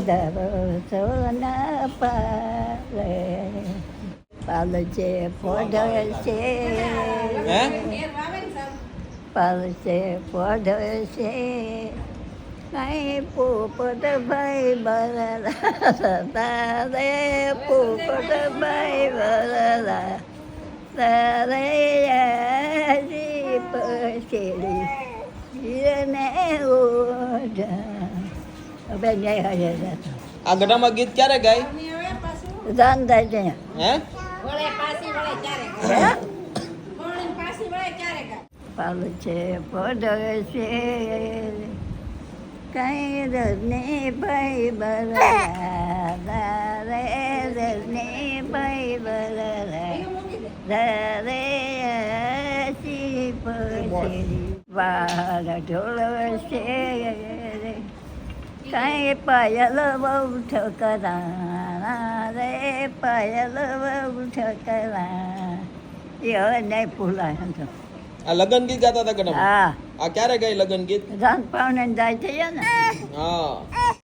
પધારો સોના પાલે પાલ છે પોઢળ છે હે પાલ છે પોઢળ છે કઈ પોપટ ભાઈ બરલા તારે પોપટ ભાઈ બરલા તારે પછેડી હીરને ઓઢા બે ન્યાય હજે જતો આ ગઢામાં ગીત ક્યારે ગાય જાન થાય ત્યાં હે પાલ છે પોઢળ છે કઈ રજને ભાઈ બરલા રે રજને ભાઈ બરલા રે શી પછેડી વાળ ઢોળ છે કઈ પાયલ બહુ ઠકરા રે પાયલ બહુ ઠકરા એ હવે નહીં ભૂલાય તો આ લગન ગીત ગાતા હતા ગઢામાં હા આ ક્યારે ગાય લગન ગીત જાન પાવને જાય છે ને હા